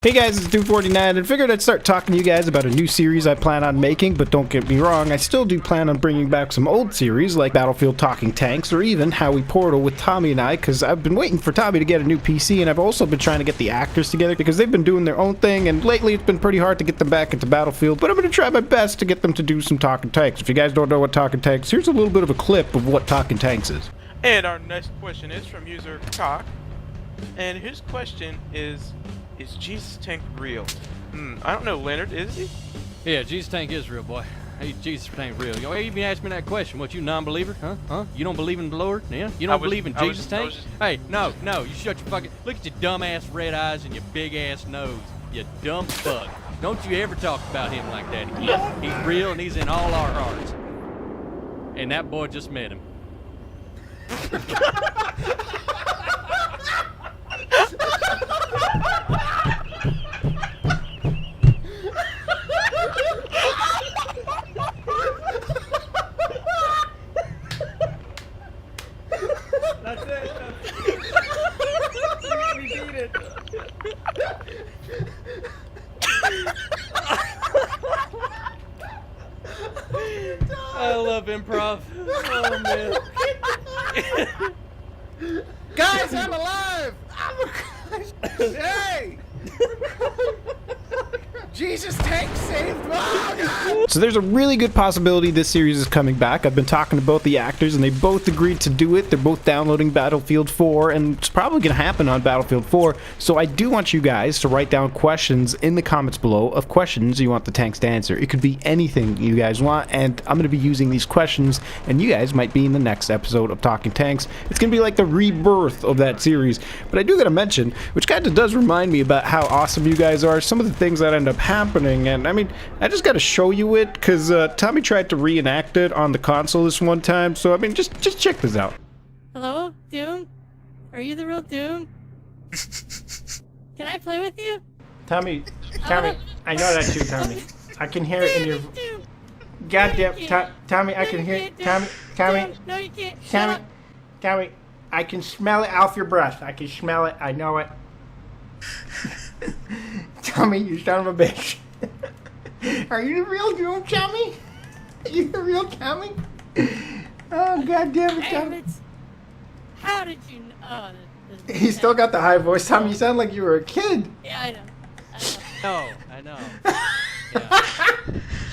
Hey guys, it's Dude49 and figured I'd start talking to you guys about a new series I plan on making, but don't get me wrong, I still do plan on bringing back some old series like Battlefield Talking Tanks or even Howie Portal with Tommy and I, because I've been waiting for Tommy to get a new PC and I've also been trying to get the actors together because they've been doing their own thing and lately it's been pretty hard to get them back into Battlefield, but I'm going to try my best to get them to do some Talking Tanks. If you guys don't know what Talking Tanks, here's a little bit of a clip of what Talking Tanks is. And our next question is from user Cock, and his question is Jesus Tank real? I don't know, Leonard, is he? Yeah, Jesus Tank is real, boy. Hey, Jesus Tank real. You even asked me that question. What, you non-believer? Huh? You don't believe in the Lord? Yeah? You don't believe in Jesus Tank? Hey, no, you shut your fucking... Look at your dumb-ass red eyes and your big-ass nose. You dumb fuck. Don't you ever talk about him like that again. He's real and he's in all our hearts. And that boy just met him. That's it. You beat it. I love improv. Oh, man. Guys, I'm alive! Hey! Jesus Tank saved me! Oh, So there's a really good possibility this series is coming back. I've been talking to both the actors and they both agreed to do it. They're both downloading Battlefield 4 and it's probably going to happen on Battlefield 4. So I do want you guys to write down questions in the comments below of questions you want the tanks to answer. It could be anything you guys want and I'm going to be using these questions and you guys might be in the next episode of Talking Tanks. It's going to be like the rebirth of that series. But I do got to mention, which kind of does remind me about how awesome you guys are, some of the things that end up happening. And I mean, I just got to show you it because Tommy tried to reenact it on the console this one time, so I mean, just check this out. Hello, Doom? Are you the real Doom? Can I play with you? Tommy, I know that's you, Tommy. I can hear it in your... Goddamn, Tommy, I can hear it. Tommy, No, you can't. Shut up. Tommy, I can smell it off your breath. I can smell it. I know it. Tommy, you son of a bitch. Are you the real Doom, Tommy? Are you the real Tommy? Oh, goddamn it, Tommy. How did you know? He still got the high voice. Tommy, you sound like you were a kid. Yeah, I know. I know.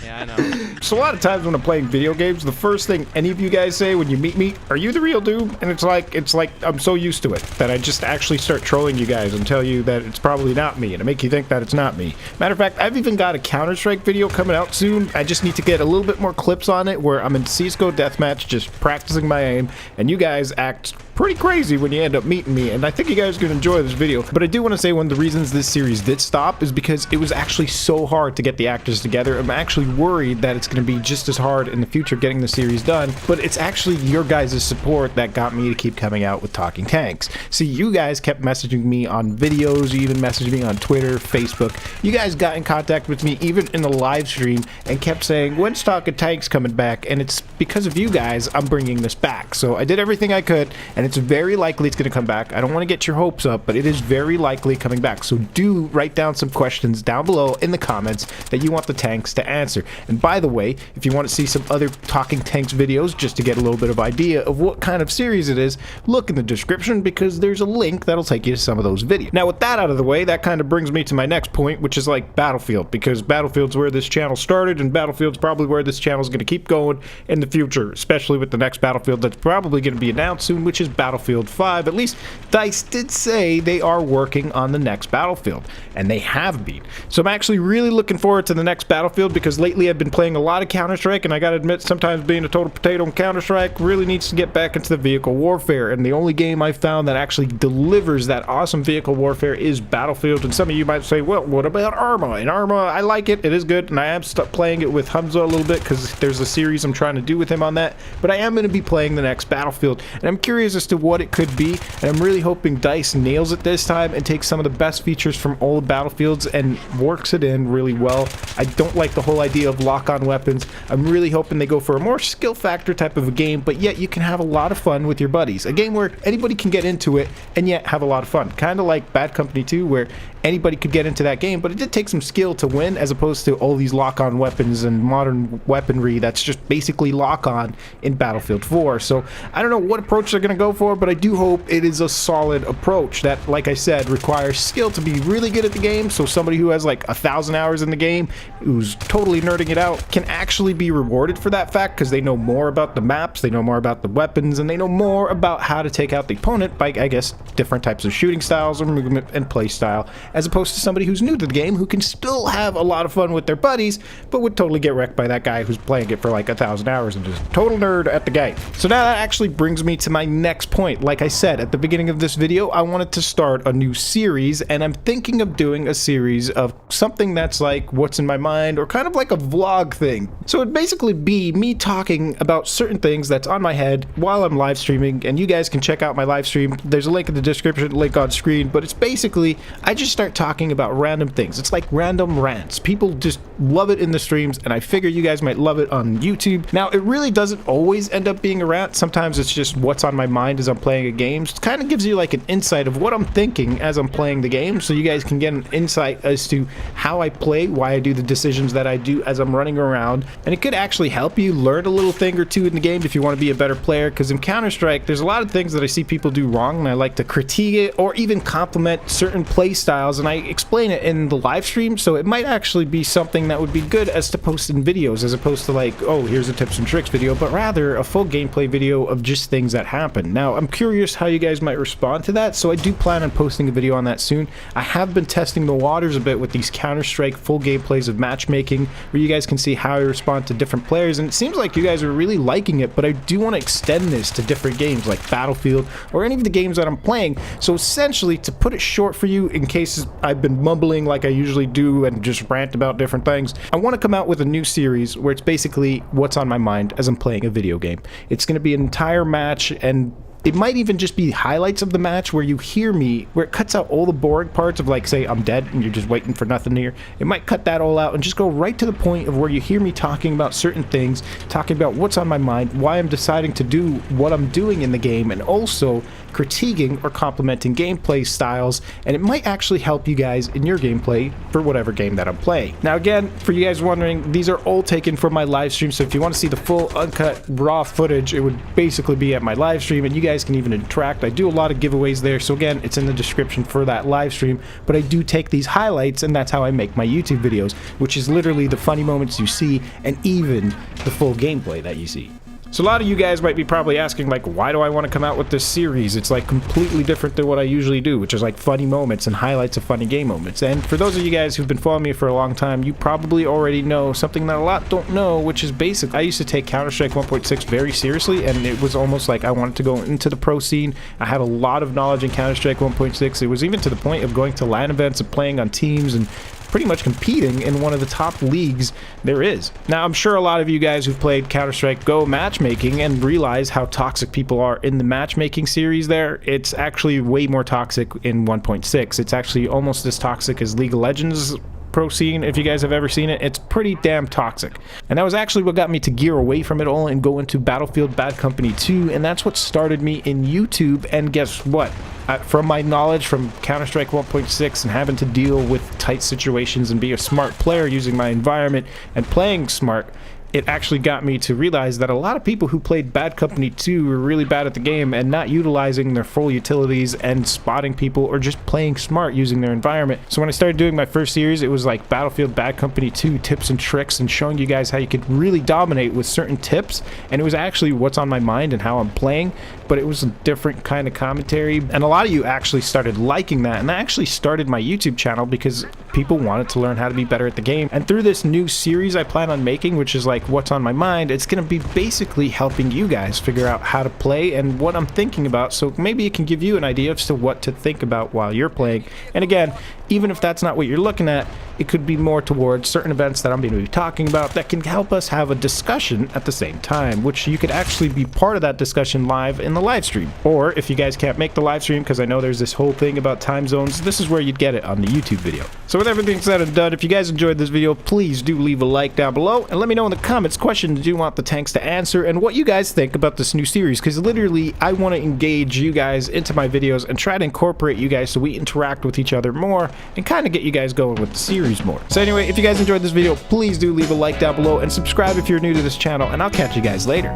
Yeah, I know. So a lot of times when I'm playing video games, the first thing any of you guys say when you meet me, are you the real Doom? And it's like I'm so used to it that I just actually start trolling you guys and tell you that it's probably not me and to make you think that it's not me. Matter of fact, I've even got a Counter-Strike video coming out soon. I just need to get a little bit more clips on it where I'm in CSGO Deathmatch just practicing my aim and you guys act pretty crazy when you end up meeting me, and I think you guys are going to enjoy this video. But I do want to say one of the reasons this series did stop is because it was actually so hard to get the actors together. I'm actually worried that it's going to be just as hard in the future getting the series done, but it's actually your guys' support that got me to keep coming out with Talking Tanks. See, you guys kept messaging me on videos, you even messaged me on Twitter, Facebook. You guys got in contact with me even in the live stream and kept saying, when's Talking Tanks coming back? And it's because of you guys I'm bringing this back. So I did everything I could, and it's very likely it's going to come back. I don't want to get your hopes up, but it is very likely coming back. So do write down some questions down below in the comments that you want the tanks to answer. And by the way, if you want to see some other Talking Tanks videos just to get a little bit of idea of what kind of series it is, look in the description because there's a link that'll take you to some of those videos. Now with that out of the way, that kind of brings me to my next point, which is like Battlefield, because Battlefield's where this channel started and Battlefield's probably where this channel is going to keep going in the future, especially with the next Battlefield that's probably going to be announced soon, which is Battlefield 5. At least DICE did say they are working on the next Battlefield, and they have been. So I'm actually really looking forward to the next Battlefield because lately I've been playing a lot of Counter-Strike, and I gotta admit, sometimes being a total potato in Counter-Strike really needs to get back into the vehicle warfare, and the only game I found that actually delivers that awesome vehicle warfare is Battlefield. And some of you might say, well, what about Arma? And Arma, I like it, it is good, and I am playing it with Hamza a little bit because there's a series I'm trying to do with with him on that, but I am going to be playing the next Battlefield, and I'm curious as to what it could be, and I'm really hoping DICE nails it this time and takes some of the best features from all the Battlefields and works it in really well. I don't like the whole idea of lock-on weapons. I'm really hoping they go for a more skill factor type of a game, but yet you can have a lot of fun with your buddies. A game where anybody can get into it and yet have a lot of fun. Kind of like Bad Company 2, where anybody could get into that game, but it did take some skill to win, as opposed to all these lock-on weapons and modern weaponry that's just basically lock-on in Battlefield 4. So I don't know what approach they're going to go for, but I do hope it is a solid approach that, like I said, requires skill to be really good at the game. So somebody who has like 1,000 hours in the game, who's totally nerding it out, can actually be rewarded for that fact, because they know more about the maps, they know more about the weapons, and they know more about how to take out the opponent by, I guess, different types of shooting styles or movement and play style, as opposed to somebody who's new to the game who can still have a lot of fun with their buddies, but would totally get wrecked by that guy who's playing it for like 1,000 hours and just total nerd at the game. So now that actually brings me to my next point. Like I said at the beginning of this video, I wanted to start a new series, and I'm thinking of doing a series of something that's like what's in my mind, or kind of like a vlog thing. So it'd basically be me talking about certain things that's on my head while I'm live streaming, and you guys can check out my live stream. There's a link in the description, link on screen, but it's basically I just start talking about random things. It's like random rants. People just love it in the streams, and I figure you guys might love it on YouTube. Now, it really doesn't always end up being a rant. Sometimes it's just what's on my mind as I'm playing a game. So it kind of gives you like an insight of what I'm thinking as I'm playing the game, so you guys can get an insight as to how I play, why I do the decisions that I do as I'm running around, and it could actually help you learn a little thing or two in the game if you want to be a better player, because in Counter-Strike, there's a lot of things that I see people do wrong, and I like to critique it or even compliment certain play styles, and I explain it in the live stream, so it might actually be something that would be good as to post in videos, as opposed to like, oh, here's a tips and tricks video, but rather a full gameplay video of just things that happen. Now, I'm curious how you guys might respond to that, so I do plan on posting a video on that soon. I have been testing the waters a bit with these Counter-Strike full gameplays of matchmaking, where you guys can see how I respond to different players, and it seems like you guys are really liking it, but I do want to extend this to different games like Battlefield or any of the games that I'm playing. So essentially, to put it short for you, in case I've been mumbling like I usually do and just rant about different things, I want to come out with a new series where it's basically what's on my mind as I'm playing a video game. It's going to be an entire match, and it might even just be highlights of the match where you hear me, where it cuts out all the boring parts of, like, say I'm dead and you're just waiting for nothing here. It might cut that all out and just go right to the point of where you hear me talking about certain things, talking about what's on my mind, why I'm deciding to do what I'm doing in the game, and also critiquing or complimenting gameplay styles, and it might actually help you guys in your gameplay for whatever game that I'm playing. Now again, for you guys wondering, these are all taken from my live stream, so if you want to see the full uncut raw footage, it would basically be at my live stream, and you guys can even interact. I do a lot of giveaways there, so again, it's in the description for that live stream, but I do take these highlights, and that's how I make my YouTube videos, which is literally the funny moments you see and even the full gameplay that you see. So a lot of you guys might be probably asking, like, why do I want to come out with this series? It's like completely different than what I usually do, which is like funny moments and highlights of funny game moments. And for those of you guys who've been following me for a long time, you probably already know something that a lot don't know, which is basic. I used to take Counter-Strike 1.6 very seriously, and it was almost like I wanted to go into the pro scene. I had a lot of knowledge in Counter-Strike 1.6. It was even to the point of going to LAN events and playing on teams and pretty much competing in one of the top leagues there is. Now, I'm sure a lot of you guys who've played Counter-Strike Go matchmaking and realize how toxic people are in the matchmaking series there. It's actually way more toxic in 1.6. It's actually almost as toxic as League of Legends pro scene. If you guys have ever seen it, it's pretty damn toxic. And that was actually what got me to gear away from it all and go into Battlefield Bad Company 2, and that's what started me in YouTube. And guess what? From my knowledge from Counter-Strike 1.6 and having to deal with tight situations and be a smart player using my environment and playing smart, it actually got me to realize that a lot of people who played Bad Company 2 were really bad at the game and not utilizing their full utilities and spotting people or just playing smart using their environment. So when I started doing my first series, it was like Battlefield Bad Company 2 tips and tricks, and showing you guys how you could really dominate with certain tips. And it was actually what's on my mind and how I'm playing, but it was a different kind of commentary. And a lot of you actually started liking that, and that actually started my YouTube channel, because people wanted to learn how to be better at the game. And through this new series I plan on making, which is like what's on my mind, it's going to be basically helping you guys figure out how to play and what I'm thinking about, so maybe it can give you an idea as to what to think about while you're playing. And again, even if that's not what you're looking at, it could be more towards certain events that I'm going to be talking about that can help us have a discussion at the same time, which you could actually be part of that discussion live in the live stream. Or if you guys can't make the live stream, because I know there's this whole thing about time zones, this is where you'd get it on the YouTube video. So with everything said and done, if you guys enjoyed this video, please do leave a like down below and let me know in the comments questions you want the tanks to answer and what you guys think about this new series, because literally I want to engage you guys into my videos and try to incorporate you guys so we interact with each other more and kind of get you guys going with the series more. So anyway, if you guys enjoyed this video, please do leave a like down below and subscribe if you're new to this channel, and I'll catch you guys later.